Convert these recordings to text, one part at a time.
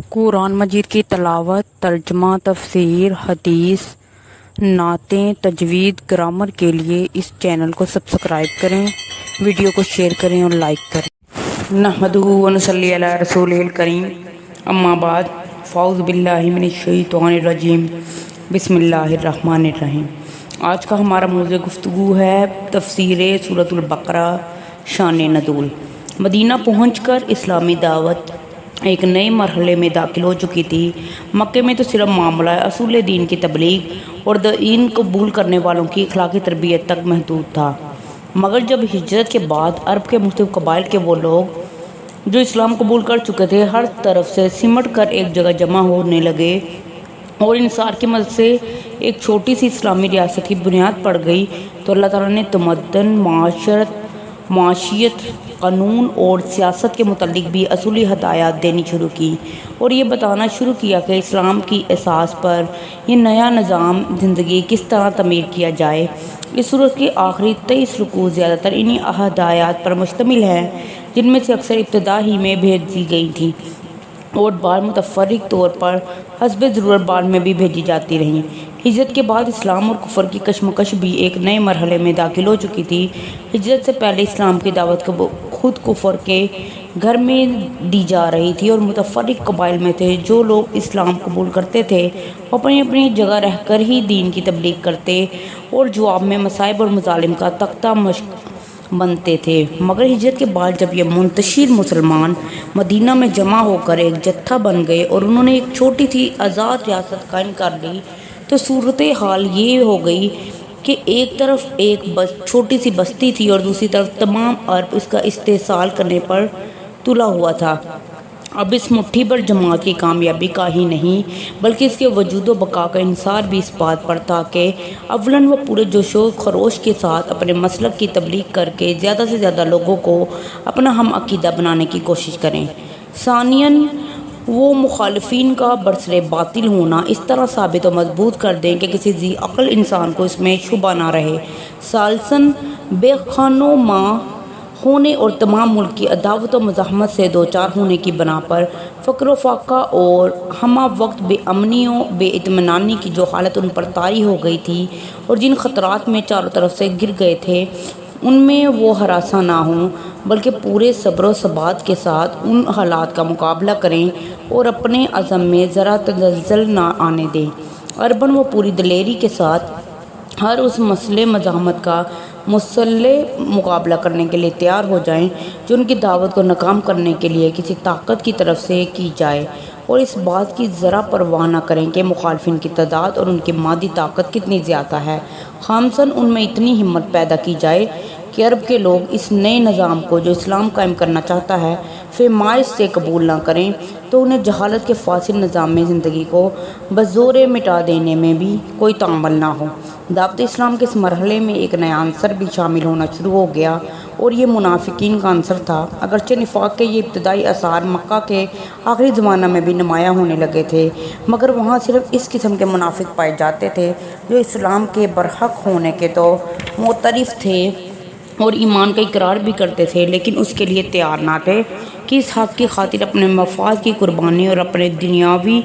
قرآن مجید کی تلاوت، ترجمہ، تفسیر، حدیث، نعتیں، تجوید، گرامر کے لیے اس چینل کو سبسکرائب کریں، ویڈیو کو شیئر کریں اور لائک کریں۔ نحمدہ و نصلی علی رسولہ الکریم، اما بعد، فاعوذ باللہ من الشیطان الرجیم، بسم اللہ الرحمن الرحیم۔ آج کا ہمارا موضوع گفتگو ہے تفسیر سورۃ البقرہ، شان نزول۔ مدینہ پہنچ کر اسلامی دعوت ایک نئے مرحلے میں داخل ہو چکی تھی۔ مکے میں تو صرف معاملہ اصول دین کی تبلیغ اور دین قبول کرنے والوں کی اخلاقی تربیت تک محدود تھا، مگر جب ہجرت کے بعد عرب کے مختلف قبائل کے وہ لوگ جو اسلام قبول کر چکے تھے ہر طرف سے سمٹ کر ایک جگہ جمع ہونے لگے اور انصار کی مدد سے ایک چھوٹی سی اسلامی ریاست کی بنیاد پڑ گئی، تو اللہ تعالیٰ نے تمدن، معاشیت، قانون اور سیاست کے متعلق بھی اصولی ہدایات دینی شروع کی اور یہ بتانا شروع کیا کہ اسلام کی اساس پر یہ نیا نظام زندگی کس طرح تعمیر کیا جائے۔ اس سورت کی آخری 23 رکوع زیادہ تر انہی ہدایات پر مشتمل ہیں، جن میں سے اکثر ابتدا ہی میں بھیج دی گئی تھیں اور بعض متفرق طور پر حسب ضرورت بعد میں بھی بھیجی جاتی رہیں۔ ہجرت کے بعد اسلام اور کفر کی کشمکش بھی ایک نئے مرحلے میں داخل ہو چکی تھی۔ ہجرت سے پہلے اسلام کی دعوت خود کفر کے گھر میں دی جا رہی تھی اور متفرق قبائل میں تھے جو لوگ اسلام قبول کرتے تھے وہ اپنی اپنی جگہ رہ کر ہی دین کی تبلیغ کرتے اور جواب میں مصائب اور مظالم کا تختہ مشق بنتے تھے۔ مگر ہجرت کے بعد جب یہ منتشر مسلمان مدینہ میں جمع ہو کر ایک جتھا بن گئے اور انہوں نے ایک چھوٹی سی آزاد ریاست قائم کر لی، تو صورتحال یہ ہو گئی کہ ایک طرف ایک چھوٹی سی بستی تھی اور دوسری طرف تمام عرب اس کا استحصال کرنے پر تلا ہوا تھا۔ اب اس مٹھی بھر جماعت کی کامیابی کا ہی نہیں بلکہ اس کے وجود و بقا کا انحصار بھی اس بات پر تھا کہ اولاً وہ پورے جوش و خروش کے ساتھ اپنے مسلک کی تبلیغ کر کے زیادہ سے زیادہ لوگوں کو اپنا ہم عقیدہ بنانے کی کوشش کریں، ثانیاً وہ مخالفین کا برسر باطل ہونا اس طرح ثابت و مضبوط کر دیں کہ کسی ذی عقل انسان کو اس میں شبہ نہ رہے، ثالثاً بے خانوما ہونے اور تمام ملک کی عداوت و مزاحمت سے دوچار ہونے کی بنا پر فقر و فاقہ اور ہمہ وقت بے امنی و بے اطمینانی کی جو حالت ان پر طاری ہو گئی تھی اور جن خطرات میں چاروں طرف سے گر گئے تھے، ان میں وہ ہراساں نہ ہوں بلکہ پورے صبر و ثبات کے ساتھ ان حالات کا مقابلہ کریں اور اپنے عزم میں ذرا تزلزل نہ آنے دیں۔ عرباً وہ پوری دلیری کے ساتھ ہر اس مسئلے مزاحمت کا مسلح مقابلہ کرنے کے لیے تیار ہو جائیں جو ان کی دعوت کو ناکام کرنے کے لیے کسی طاقت کی طرف سے کی جائے، اور اس بات کی ذرا پرواہ نہ کریں کہ مخالفین کی تعداد اور ان کی مادی طاقت کتنی زیادہ ہے۔ خامساً ان میں اتنی ہمت پیدا کی جائے کہ عرب کے لوگ اس نئے نظام کو جو اسلام قائم کرنا چاہتا ہے فیمائش سے قبول نہ کریں، تو انہیں جہالت کے فاسد نظام میں زندگی کو بزور مٹا دینے میں بھی کوئی تامل نہ ہو۔ دعوت اسلام کے اس مرحلے میں ایک نیا عنصر بھی شامل ہونا شروع ہو گیا اور یہ منافقین کا عنصر تھا۔ اگرچہ نفاق کے یہ ابتدائی آثار مکہ کے آخری زمانہ میں بھی نمایاں ہونے لگے تھے، مگر وہاں صرف اس قسم کے منافق پائے جاتے تھے جو اسلام کے برحق ہونے کے تو معترف تھے اور ایمان کا اقرار بھی کرتے تھے، لیکن اس کے لیے تیار نہ تھے کہ اس حق کی خاطر اپنے مفاد کی قربانی اور اپنے دنیاوی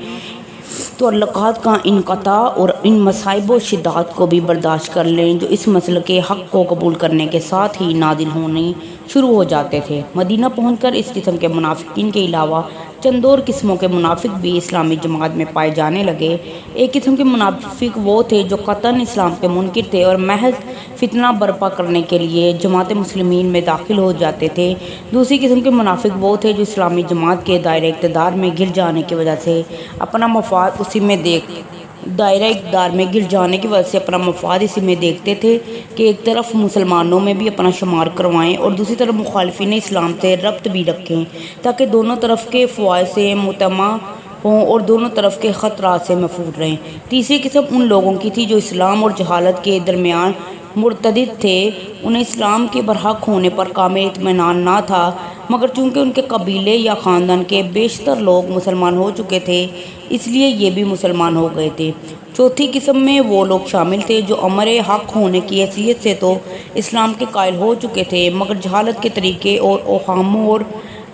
تعلقات کا انقطاع اور ان مصائب و شدات کو بھی برداشت کر لیں جو اس مسئلے کے حق کو قبول کرنے کے ساتھ ہی نازل ہونے شروع ہو جاتے تھے۔ مدینہ پہنچ کر اس قسم کے منافقین کے علاوہ چند اور قسموں کے منافق بھی اسلامی جماعت میں پائے جانے لگے۔ ایک قسم کے منافق وہ تھے جو قطعاً اسلام کے منکر تھے اور محض فتنہ برپا کرنے کے لیے جماعت مسلمین میں داخل ہو جاتے تھے۔ دوسری قسم کے منافق وہ تھے جو اسلامی جماعت کے دائرہ اقتدار میں گر جانے کی وجہ سے اپنا مفاد اسی میں دیکھتے تھے کہ ایک طرف مسلمانوں میں بھی اپنا شمار کروائیں اور دوسری طرف مخالفین اسلام سے ربط بھی رکھیں تاکہ دونوں طرف کے فوائد سے مطمع ہوں اور دونوں طرف کے خطرات سے محفوظ رہیں۔ تیسری قسم ان لوگوں کی تھی جو اسلام اور جہالت کے درمیان مرتدد تھے۔ انہیں اسلام کے برحق ہونے پر کامل اطمینان نہ تھا، مگر چونکہ ان کے قبیلے یا خاندان کے بیشتر لوگ مسلمان ہو چکے تھے اس لیے یہ بھی مسلمان ہو گئے تھے۔ چوتھی قسم میں وہ لوگ شامل تھے جو امر حق ہونے کی حیثیت سے تو اسلام کے قائل ہو چکے تھے، مگر جہالت کے طریقے اور اوہاموں اور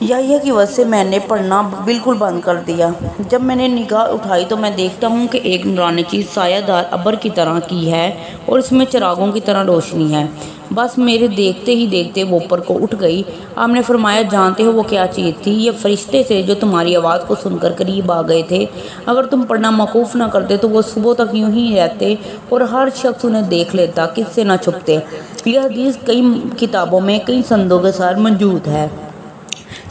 یحییٰ کی وجہ سے میں نے پڑھنا بالکل بند کر دیا۔ جب میں نے نگاہ اٹھائی تو میں دیکھتا ہوں کہ ایک نورانی چیز سایہ دار ابر کی طرح کی ہے اور اس میں چراغوں کی طرح روشنی ہے۔ بس میرے دیکھتے ہی دیکھتے وہ اوپر کو اٹھ گئی۔ آپ نے فرمایا جانتے ہو وہ کیا چیز تھی؟ یہ فرشتے تھے جو تمہاری آواز کو سن کر قریب آ گئے تھے۔ اگر تم پڑھنا موقوف نہ کرتے تو وہ صبح تک یوں ہی رہتے اور ہر شخص انہیں دیکھ لیتا، کس سے نہ چھپتے۔ یہ حدیث کئی کتابوں میں کئی سندوں کے ساتھ موجود ہے۔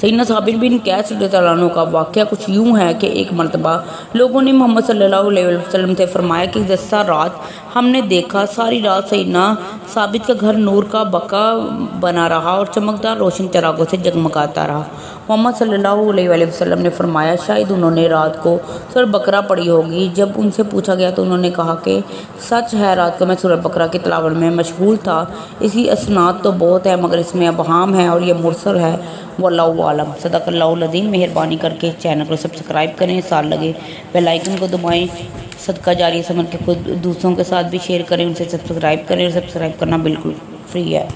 سیدنا ثابت بن قیس رضی اللہ عنہ کا واقعہ کچھ یوں ہے کہ ایک مرتبہ لوگوں نے محمد صلی اللہ علیہ وسلم سے فرمایا کہ گزشتہ رات ہم نے دیکھا ساری رات سیدنا ثابت کا گھر نور کا بقا بنا رہا اور چمکدار روشن چراغوں سے جگمگاتا رہا۔ محمد صلی اللہ علیہ وسلم نے فرمایا شاید انہوں نے رات کو سورہ بقرہ پڑھی ہوگی۔ جب ان سے پوچھا گیا تو انہوں نے کہا کہ سچ ہے رات کو میں سورہ بقرہ کی تلاوت میں مشغول تھا۔ اس کی اسناد تو بہت ہے مگر اس میں ابہام ہے اور یہ مرسل ہے۔ واللہ عالم۔ صدق اللہ العظیم۔ مہربانی کر کے چینل کو سبسکرائب کریں، ساتھ لگے بیل آئیکن کو دبائیں، صدقہ جاریہ سمجھ کے خود دوسروں کے ساتھ بھی شیئر کریں، ان سے سبسکرائب کریں اور سبسکرائب کرنا بالکل فری ہے۔